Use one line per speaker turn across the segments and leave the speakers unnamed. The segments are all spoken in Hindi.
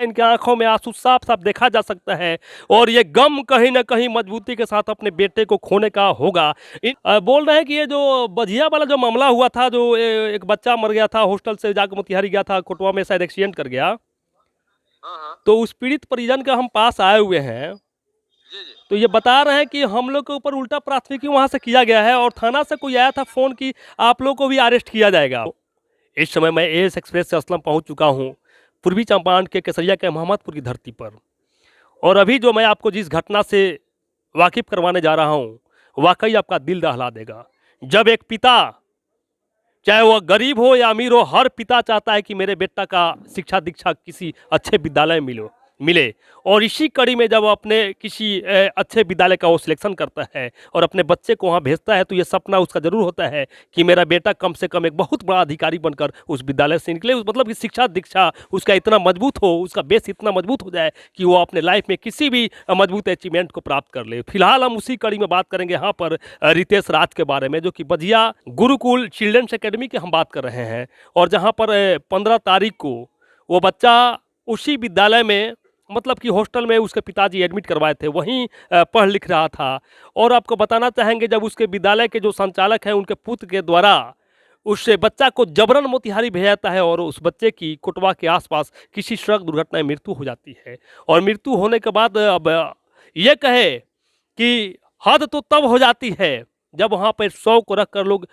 इनके आंखों में आंसू साफ साफ देखा जा सकता है और ये गम कहीं ना कहीं मजबूती के साथ अपने बेटे को खोने का होगा। बोल रहे हैं कि ये जो बजिया वाला जो मामला हुआ था, जो एक बच्चा मर गया था, हॉस्टल से जाकर मोतिहारी गया था, कोटवा में शायद एक्सीडेंट कर गया। तो उस पीड़ित परिजन का हम पास आए हुए हैं, तो ये बता रहे हैं कि हम लोग के ऊपर उल्टा प्राथमिकी वहाँ से किया गया है और थाना से कोई आया था फ़ोन कि आप लोग को भी अरेस्ट किया जाएगा। इस समय मैं एएस एक्सप्रेस से असलम पहुँच चुका हूँ पूर्वी चंपारण के केसरिया के मोहम्मदपुर की धरती पर, और अभी जो मैं आपको जिस घटना से वाकिफ़ करवाने जा रहा हूँ वाकई आपका दिल दहला देगा। जब एक पिता, चाहे वह गरीब हो या अमीर हो, हर पिता चाहता है कि मेरे बेटा का शिक्षा दीक्षा किसी अच्छे विद्यालय मिले और इसी कड़ी में जब अपने किसी अच्छे विद्यालय का वो सिलेक्शन करता है और अपने बच्चे को वहाँ भेजता है, तो ये सपना उसका ज़रूर होता है कि मेरा बेटा कम से कम एक बहुत बड़ा अधिकारी बनकर उस विद्यालय से निकले। मतलब कि शिक्षा दीक्षा उसका इतना मजबूत हो, उसका बेस इतना मजबूत हो जाए कि वो अपने लाइफ में किसी भी मजबूत अचीवमेंट को प्राप्त कर ले। फिलहाल हम उसी कड़ी में बात करेंगे यहाँ पर रितेश राज के बारे में, जो कि बजिया गुरुकुल चिल्ड्रंस अकेडमी की हम बात कर रहे हैं, और जहाँ पर 15 तारीख को वो बच्चा उसी विद्यालय में, मतलब कि हॉस्टल में उसके पिताजी एडमिट करवाए थे, वहीं पढ़ लिख रहा था। और आपको बताना चाहेंगे, जब उसके विद्यालय के जो संचालक हैं उनके पुत्र के द्वारा उस बच्चा को जबरन मोतिहारी भेजा जाता है और उस बच्चे की कोटवा के आसपास किसी सड़क दुर्घटना में मृत्यु हो जाती है। और मृत्यु होने के बाद अब ये कहे कि हद तो तब हो जाती है जब वहाँ पर 100 को रख कर लोग,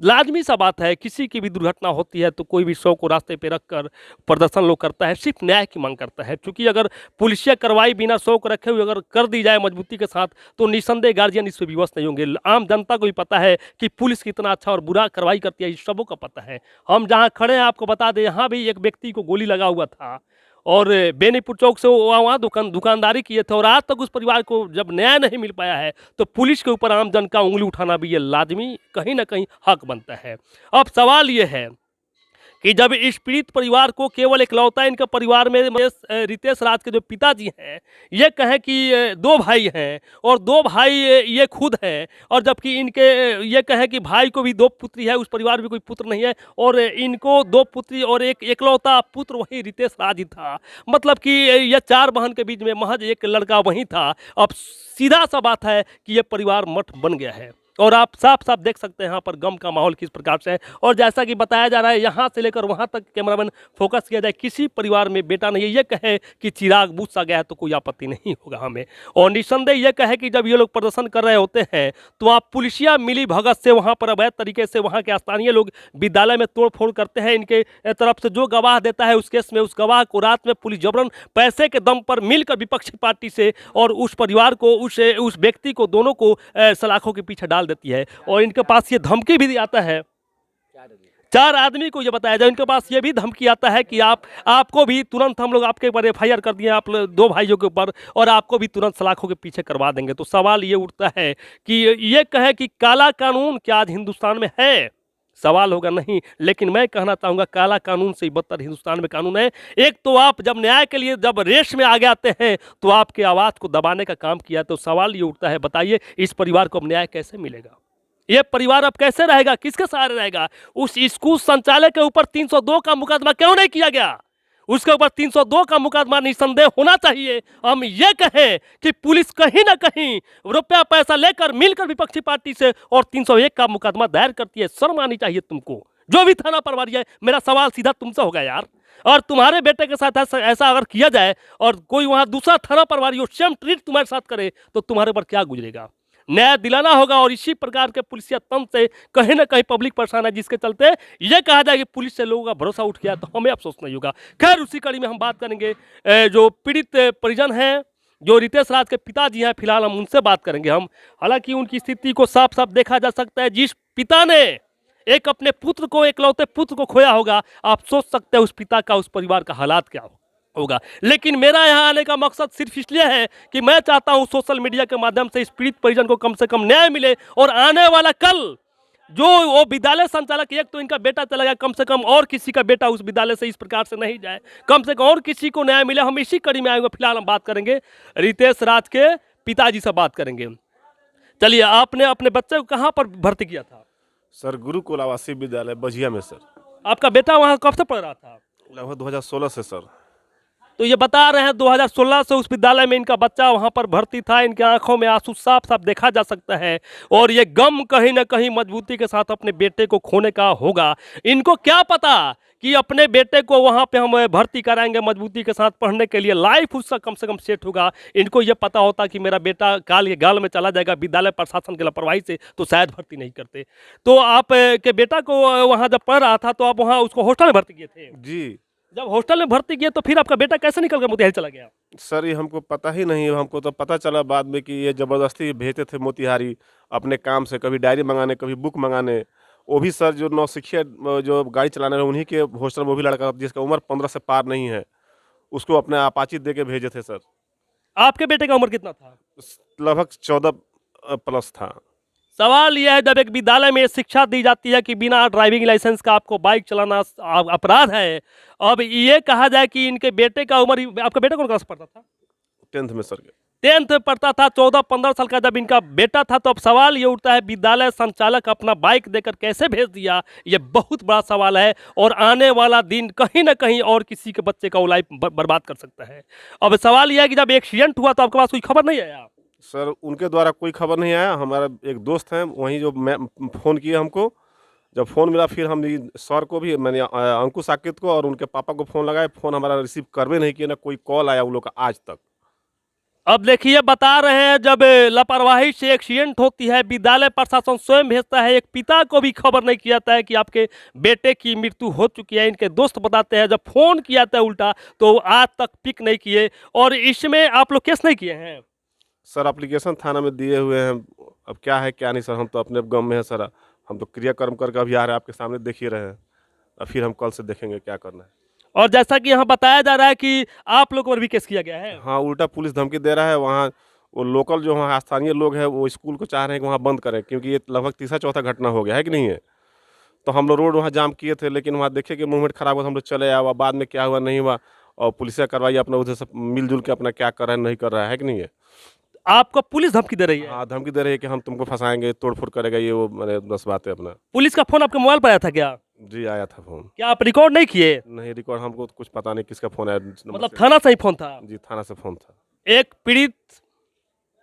लाजमी सा बात है किसी की भी दुर्घटना होती है तो कोई भी 100 को रास्ते पे रखकर प्रदर्शन लोग करता है, सिर्फ न्याय की मांग करता है। क्योंकि अगर पुलिसिया कार्रवाई बिना 100 को रखे हुए अगर कर दी जाए मजबूती के साथ, तो निसंदेह गार्जियन इस पर विवश नहीं होंगे। आम जनता को भी पता है कि पुलिस कितना अच्छा और बुरा कार्रवाई करती है, इस सबों का पता है। हम जहाँ खड़े हैं आपको बता दें, यहाँ भी एक व्यक्ति को गोली लगा हुआ था और बेनीपुर चौक से वहाँ दुकानदारी किए थे, और आज तक उस परिवार को जब न्याय नहीं मिल पाया है तो पुलिस के ऊपर आम जन का उंगली उठाना भी ये लाजमी कहीं ना कहीं हक बनता है। अब सवाल ये है कि जब इस पीड़ित परिवार को केवल इकलौता इनके परिवार में रितेश राज के जो पिताजी हैं, ये कहें कि 2 भाई हैं और 2 भाई ये खुद हैं, और जबकि इनके ये कहें कि भाई को भी 2 पुत्री है, उस परिवार में कोई पुत्र नहीं है, और इनको 2 पुत्री और एक इकलौता पुत्र वही रितेश राज ही था। मतलब कि यह 4 बहन के बीच में महज एक लड़का वही था। अब सीधा सा बात है कि ये परिवार मठ बन गया है, और आप साफ साफ देख सकते हैं यहाँ पर गम का माहौल किस प्रकार से है। और जैसा कि बताया जा रहा है, यहाँ से लेकर वहाँ तक कैमरामैन फोकस किया जाए, किसी परिवार में बेटा नहीं है। ये कहे कि चिराग बुझ सा गया है तो कोई आपत्ति नहीं होगा हमें। और निस्संदेह ये कहे कि जब ये लोग प्रदर्शन कर रहे होते हैं तो आप पुलिसिया मिली भगत से वहाँ पर अवैध तरीके से वहाँ के स्थानीय लोग विद्यालय में तोड़ फोड़ करते हैं। इनके तरफ से जो गवाह देता है उस केस में, उस गवाह को रात में पुलिस जबरन पैसे के दम पर मिलकर विपक्षी पार्टी से और उस परिवार को, उस व्यक्ति को, दोनों को सलाखों के पीछे डाल देती है। और इनके पास ये धमकी भी आता है, 4 आदमी को ये बताया जाए, इनके पास ये भी धमकी आता है कि आपको भी तुरंत हम लोग आपके ऊपर FIR कर दिए, आप 2 भाइयों के ऊपर, और आपको भी तुरंत सलाखों के पीछे करवा देंगे। तो सवाल ये उठता है कि ये कहे कि काला कानून क्या आज हिंदुस्तान में है? सवाल होगा नहीं, लेकिन मैं कहना चाहूँगा काला कानून से बदतर हिंदुस्तान में कानून है। एक तो आप जब न्याय के लिए जब रेस में आगे आते हैं तो आपके आवाज़ को दबाने का काम किया। तो सवाल ये उठता है, बताइए इस परिवार को अब न्याय कैसे मिलेगा? ये परिवार अब कैसे रहेगा, किसके सहारे रहेगा? उस स्कूल संचालक के ऊपर 302 का मुकदमा क्यों नहीं किया गया? उसके ऊपर 302 का मुकदमा निसंदेह होना चाहिए। हम ये कहें कि पुलिस कहीं ना कहीं रुपया पैसा लेकर मिलकर विपक्षी पार्टी से और 301 का मुकदमा दायर करती है। शर्म आनी चाहिए तुमको, जो भी थाना प्रभारी है। मेरा सवाल सीधा तुमसे होगा यार, और तुम्हारे बेटे के साथ ऐसा अगर किया जाए और कोई वहाँ दूसरा थाना प्रभारी हो, सेम ट्रीट तुम्हारे साथ करे, तो तुम्हारे पर क्या गुजरेगा? न्याय दिलाना होगा। और इसी प्रकार के पुलिसिया तंत्र से कहीं ना कहीं पब्लिक परेशान है, जिसके चलते ये कहा जाए कि पुलिस से लोगों का भरोसा उठ गया, तो हमें अफसोस नहीं होगा। खैर, उसी कड़ी में हम बात करेंगे जो पीड़ित परिजन हैं, जो रितेश राज के पिताजी हैं, फिलहाल हम उनसे बात करेंगे। हालांकि उनकी स्थिति को साफ साफ देखा जा सकता है। जिस पिता ने एक अपने पुत्र को, इकलौते पुत्र को खोया होगा, आप सोच सकते हैं उस पिता का, उस परिवार का हालात क्या होगा। लेकिन मेरा यहाँ आने का मकसद सिर्फ इसलिए है कि मैं चाहता हूँ सोशल मीडिया के माध्यम से इस पीड़ित परिजन को कम से कम न्याय मिले, और आने वाला कल जो वो विद्यालय संचालक, एक तो इनका बेटा चला गया, कम से कम और किसी का बेटा उस विद्यालय से इस प्रकार से नहीं जाए, कम से कम और किसी को न्याय मिले। हम इसी कड़ी में आएंगे। फिलहाल हम बात करेंगे रितेश राज के पिताजी से बात करेंगे। चलिए, आपने अपने बच्चे को कहाँ पर भर्ती किया था?
सर, गुरुकुल आवासीय विद्यालय बजिया में। सर,
आपका बेटा वहाँ कब से पढ़ रहा था?
लगभग 2016 से सर।
तो ये बता रहे हैं 2016 से उस विद्यालय में इनका बच्चा वहां पर भर्ती था। इनके आंखों में आंसू साफ साफ देखा जा सकता है और ये गम कहीं ना कहीं मजबूती के साथ अपने बेटे को खोने का होगा। इनको क्या पता कि अपने बेटे को वहां पे हम भर्ती कराएंगे मजबूती के साथ पढ़ने के लिए, लाइफ उसका कम से कम सेट होगा। इनको ये पता होता कि मेरा बेटा काल ये गाल में चला जाएगा विद्यालय प्रशासन की लापरवाही से, तो शायद भर्ती नहीं करते। तो आप के बेटा को वहां जब पढ़ रहा था तो आप वहां उसको हॉस्टल में भर्ती किए थे?
जी
जब हॉस्टल में भर्ती किए तो फिर आपका बेटा कैसे निकल कर मोतिहारी चला गया?
सर, ये हमको पता ही नहीं है। हमको तो पता चला बाद में कि ये ज़बरदस्ती भेजते थे मोतिहारी अपने काम से, कभी डायरी मंगाने, कभी बुक मंगाने। वो भी सर जो नौसिखिया जो गाड़ी चलाने वाले उन्हीं के हॉस्टल में वो भी लड़का जिसका उम्र 15 से पार नहीं है, उसको अपने अपाची दे के भेजे थे सर।
आपके बेटे का उम्र कितना था?
लगभग 14 प्लस था।
सवाल यह है, जब एक विद्यालय में शिक्षा दी जाती है कि बिना ड्राइविंग लाइसेंस का आपको बाइक चलाना अपराध है, अब ये कहा जाए कि इनके बेटे का उम्र, आपका बेटा कौन क्लास पढ़ता था?
10th में सर।
10th में पढ़ता था। 14-15 साल का जब इनका बेटा था, तो अब सवाल ये उठता है विद्यालय संचालक अपना बाइक देकर कैसे भेज दिया? ये बहुत बड़ा सवाल है और आने वाला दिन कहीं ना कहीं और किसी के बच्चे का लाइफ बर्बाद कर सकता है। अब सवाल यह है कि जब एक्सीडेंट हुआ तो आपके पास कोई खबर नहीं आया?
सर उनके द्वारा कोई खबर नहीं आया। हमारा एक दोस्त हैं वहीं जो मैं फ़ोन किए हमको, जब फ़ोन मिला फिर हम सर को भी मैंने अंकुश साकेत को और उनके पापा को फ़ोन लगाए, फ़ोन हमारा रिसीव करवे नहीं किए, ना कोई कॉल आया उन लोग का आज तक।
अब देखिए, बता रहे हैं जब लापरवाही से एक्सीडेंट होती है विद्यालय प्रशासन स्वयं भेजता है, एक पिता को भी खबर नहीं किया जाता है कि आपके बेटे की मृत्यु हो चुकी है। इनके दोस्त बताते हैं जब फोन किया था उल्टा तो आज तक पिक नहीं किए। और इसमें आप लोग केस नहीं किए हैं?
सर एप्लीकेशन थाना में दिए हुए हैं, अब क्या है क्या नहीं सर, हम तो अपने गम में है सर। हम तो क्रियाकर्म करके अभी आ रहे हैं, आपके सामने देख ही रहे हैं। और फिर हम कल से देखेंगे क्या करना है।
और जैसा कि यहाँ बताया जा रहा है कि आप लोग पर भी केस किया गया है।
हाँ, उल्टा पुलिस धमकी दे रहा है। वहाँ वो लोकल जो वहाँ स्थानीय लोग हैं वो स्कूल को चाह रहे हैं कि वहाँ बंद करें, क्योंकि ये लगभग तीसरा चौथा घटना हो गया है कि नहीं है। तो हम लोग रोड वहाँ जाम किए थे, लेकिन वहाँ देखे कि मूवमेंट खराब हुआ, हम लोग चले आए। बाद में क्या हुआ नहीं हुआ, और पुलिस कार्रवाई अपना उधर से मिलजुल के अपना क्या कर रहा है नहीं कर रहा है कि नहीं है।
आपको पुलिस धमकी दे रही है?
हाँ, धमकी दे रही है कि हम तुमको फंसाएंगे, तोड़फोड़ करेगा, ये वो मैंने 10 बातें अपना।
पुलिस का फोन आपके मोबाइल पर आया था क्या?
जी आया था फोन।
क्या आप रिकॉर्ड नहीं किए?
नहीं रिकॉर्ड, हमको तो कुछ पता नहीं किसका फोन आया।
मतलब थाना से ही फोन था?
जी थाना से फोन था।
एक पीड़ित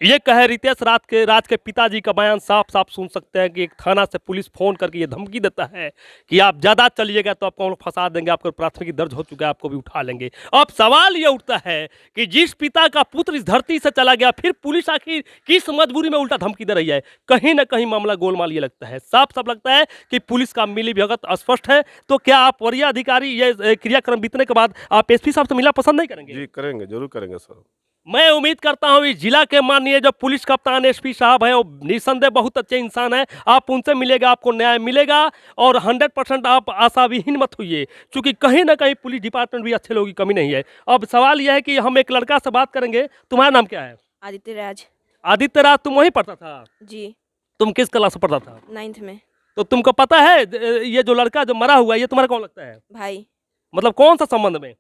ये कहे रितेश राज के पिताजी का बयान साफ साफ सुन सकते हैं कि एक थाना से पुलिस फोन करके ये धमकी देता है कि आप ज़्यादा चलिएगा तो आपको हम लोग फंसा देंगे, आपको प्राथमिकी दर्ज हो चुका है, आपको भी उठा लेंगे। अब सवाल ये उठता है कि जिस पिता का पुत्र इस धरती से चला गया, फिर पुलिस आखिर किस मजबूरी में उल्टा धमकी दे रही है? कहीं ना कहीं मामला गोलमाल ये लगता है, साफ साफ लगता है कि पुलिस का मिलीभगत स्पष्ट है। तो क्या आप वरीय अधिकारी ये क्रियाक्रम बीतने के बाद आप एसपी साहब से मिलना पसंद नहीं करेंगे?
जी करेंगे, जरूर करेंगे सर।
मैं उम्मीद करता हूं इस जिला के माननीय जो पुलिस कप्तान एसपी साहब हैं वो निस्संदेह बहुत अच्छे इंसान हैं। आप उनसे मिलेगा, आपको न्याय मिलेगा और 100% आप आशाविहीन मत होइए, क्योंकि कहीं ना कहीं पुलिस डिपार्टमेंट भी अच्छे लोगों की कमी नहीं है। अब सवाल यह है कि हम एक लड़का से बात करेंगे। तुम्हारा नाम क्या है?
आदित्य राज।
आदित्य राज, तुम वहीं पढ़ता था?
जी।
तुम किस क्लास में पढ़ता था?
9th में।
तो तुमको पता है ये जो लड़का जो मरा हुआ है ये तुम्हारा कौन लगता है?
भाई।
मतलब कौन सा संबंध में?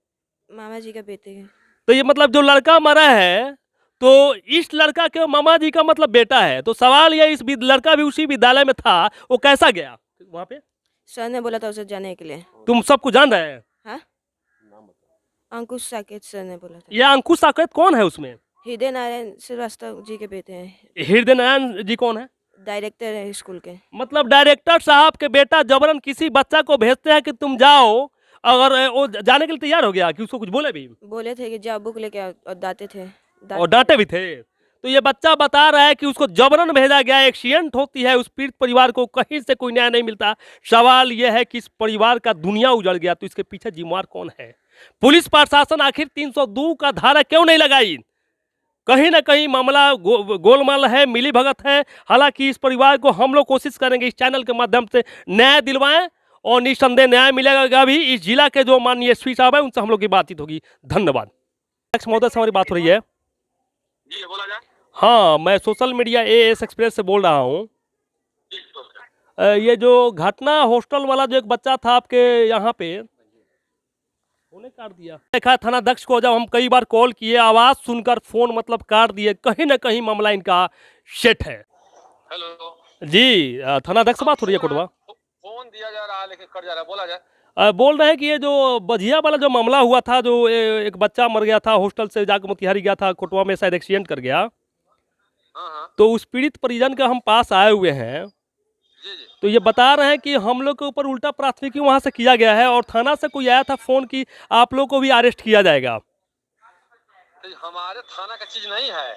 मामा जी का बेटे है।
तो ये मतलब जो लड़का मरा है तो इस लड़का के मामा जी का मतलब बेटा है। तो सवाल ये, इस लड़का भी उसी विद्यालय में था, वो कैसा गया वहाँ पे?
सर ने बोला था उसे जाने के लिए।
तुम सबको जान रहे हैं?
हाँ, अंकुश साकेत सर ने बोला था।
ये अंकुश साकेत कौन है उसमें?
हृदय नारायण श्रीवास्तव जी के बेटे हैं।
हृदय नारायण जी कौन है?
डायरेक्टर है स्कूल के।
मतलब डायरेक्टर साहब के बेटा जबरन किसी बच्चा को भेजते हैं कि तुम जाओ, अगर वो जाने के लिए तैयार हो गया कि उसको कुछ बोले भी?
बोले थे कि जाओ बुक लेके आओ, और डांटे थे।
और डांटे भी थे? तो ये बच्चा बता रहा है कि उसको जबरन भेजा गया, एक्सीडेंट होती है, उस पीड़ित परिवार को कहीं से कोई न्याय नहीं मिलता। सवाल यह है कि इस परिवार का दुनिया उजड़ गया, तो इसके पीछे जिम्मेवार कौन है? पुलिस प्रशासन आखिर 302 का धारा क्यों नहीं लगाई? कहीं ना कहीं मामला गोलमाल है, मिली भगत है। हालांकि इस परिवार को हम लोग कोशिश करेंगे इस चैनल के माध्यम से न्याय दिलवाएं और निस्संदेह न्याय मिलेगा भी। इस जिला के जो माननीय एसपी साहब है उनसे हम लोग की बातचीत होगी। धन्यवाद। महोदय से हमारी बात हो रही है?
जी बोला जाए।
हाँ, मैं सोशल मीडिया एएस एक्सप्रेस से बोल रहा हूँ। ये जो घटना हॉस्टल वाला जो एक बच्चा था आपके यहाँ पे, फोन काट दिया। देखा थाना अध्यक्ष को जब हम कई बार कॉल किए, आवाज सुनकर फोन मतलब काट दिए। कहीं ना कहीं मामला इनका सेट है।
हेलो
जी थाना अध्यक्ष से बात हो रही है कोटवा?
फोन दिया जा रहा है लेकिन कट जा रहा है, बोला जाए।
बोल रहे हैं कि ये जो बजिया वाला जो मामला हुआ था, जो एक बच्चा मर गया था, हॉस्टल से जाकर मोतिहारी गया था, कोटवा में शायद एक्सीडेंट कर गया,
हाँ हाँ
तो उस पीड़ित परिजन के हम पास आए हुए हैं।
जी जी।
तो ये बता रहे हैं कि हम लोग के ऊपर उल्टा प्राथमिकी वहाँ से किया गया है और थाना से कोई आया था फ़ोन कि आप लोग को भी अरेस्ट किया जाएगा।
तो हमारे थाना का चीज नहीं है।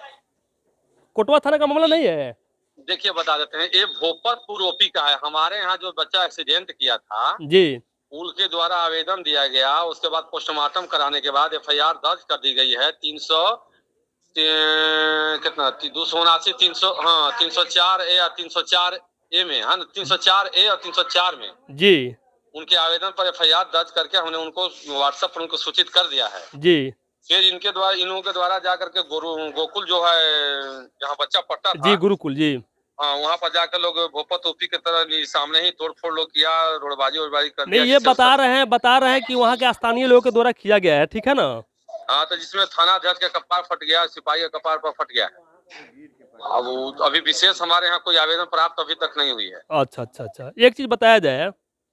कोटवा थाना का मामला नहीं है।
देखिए बता देते हैं, ये भोपरपुर ओपी का है। हमारे यहाँ जो बच्चा एक्सीडेंट किया था,
जी
उनके द्वारा आवेदन दिया गया। उसके बाद पोस्टमार्टम कराने के बाद एफआईआर दर्ज कर दी गई है। 300 कितना 279 300 हाँ 304 ए या 304 ए में, हाँ 304 ए और 304 में
जी
उनके आवेदन पर एफआईआर दर्ज करके हमने उनको व्हाट्सएप पर उनको सूचित कर दिया है।
जी
फिर इन्हों के द्वारा जा करके गोकुल जो है जहाँ बच्चा पट्टा था,
जी गुरुकुल जी।
हाँ वहाँ पर जाकर लोग भोपत ओपी की तरह सामने ही तोड़फोड़ लोग किया, रोडबाजी कर
नहीं,
दिया।
ये बता रहे हैं कि वहाँ के स्थानीय लोगों के द्वारा किया गया है, ठीक है ना।
हाँ तो जिसमें थाना अध्यक्ष का कपार फट गया, सिपाही का कपार पर फट गया है। अब अभी विशेष हमारे यहाँ कोई आवेदन प्राप्त अभी तक नहीं हुई है।
अच्छा अच्छा अच्छा, एक चीज़ बताया जाए,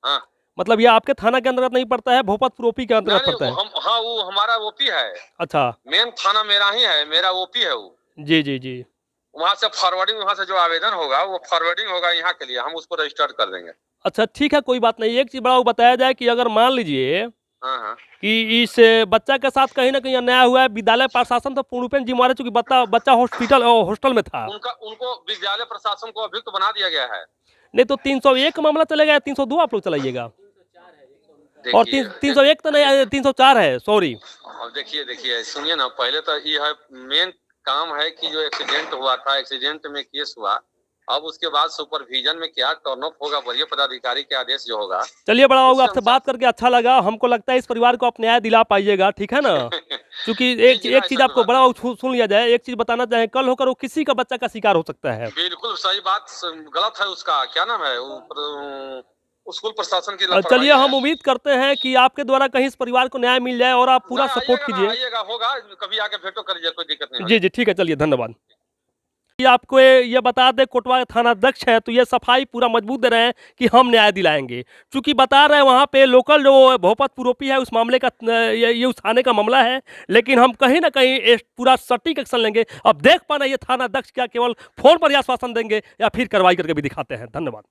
हाँ
मतलब ये आपके थाना के अंतर्गत नहीं पड़ता है, भोपतपुर ओपी के अंतर्गत पड़ता है।
हाँ वो हमारा ओपी है।
अच्छा
मेन थाना मेरा ही है, मेरा ओपी है वो।
जी जी जी।
वहाँ से फॉरवर्डिंग, वहाँ से जो आवेदन होगा वो फॉरवर्डिंग होगा यहाँ के लिए, हम उसको रजिस्टर्ड कर देंगे।
अच्छा ठीक है, कोई बात नहीं। एक चीज़ बड़ा वो बताया जाए कि अगर मान लीजिए
हाँ हाँ
कि इस बच्चा के साथ कहीं ना कहीं अन्याय हुआ है, विद्यालय प्रशासन तो पूर्णपेन जिम्मेवार है, चूंकि बच्चा हॉस्टल में था।
उनको विद्यालय प्रशासन को अभियुक्त बना दिया गया है।
नहीं तो 301 मामला चलेगा या 302 आप लोग चलाइएगा? और
देखिए
301 तो नहीं, 304 है, सॉरी।
देखिए सुनिए ना, पहले तो ये है मेन काम है कि जो एक्सीडेंट हुआ था, एक्सीडेंट में केस हुआ, अब उसके बाद सुपरविजन में क्या टर्न अप होगा, वरीय पदाधिकारी के आदेश जो होगा।
चलिए बड़ा होगा, आपसे बात करके अच्छा लगा। हमको लगता है इस परिवार को आप न्याय दिला पाइएगा, ठीक है ना। क्योंकि एक चीज आपको बड़ा सुन लिया जाए, एक चीज बताना चाहें, कल होकर वो किसी का बच्चा का शिकार हो सकता है।
बिल्कुल सही बात, गलत है उसका, क्या नाम है स्कूल प्रशासन की।
चलिए हम उम्मीद करते हैं कि आपके द्वारा कहीं इस परिवार को न्याय मिल जाए और आप पूरा सपोर्ट कीजिए।
आइएगा, होगा कभी आके भेंटो करिए, कोई दिक्कत नहीं।
जी जी ठीक है, चलिए धन्यवाद। ये आपको ये बता दें, कोटवा थाना अध्यक्ष है तो ये सफाई पूरा मजबूत दे रहे हैं कि हम न्याय दिलाएंगे। चूंकि बता रहे हैं वहाँ पे लोकल जो भोपतपुर ओपी है, उस मामले का ये उस थाने का मामला है, लेकिन हम कहीं ना कहीं पूरा सटीक एक्शन लेंगे। अब देख पाना ये थाना अध्यक्ष क्या केवल फोन पर ही आश्वासन देंगे या फिर कार्रवाई करके भी दिखाते हैं। धन्यवाद।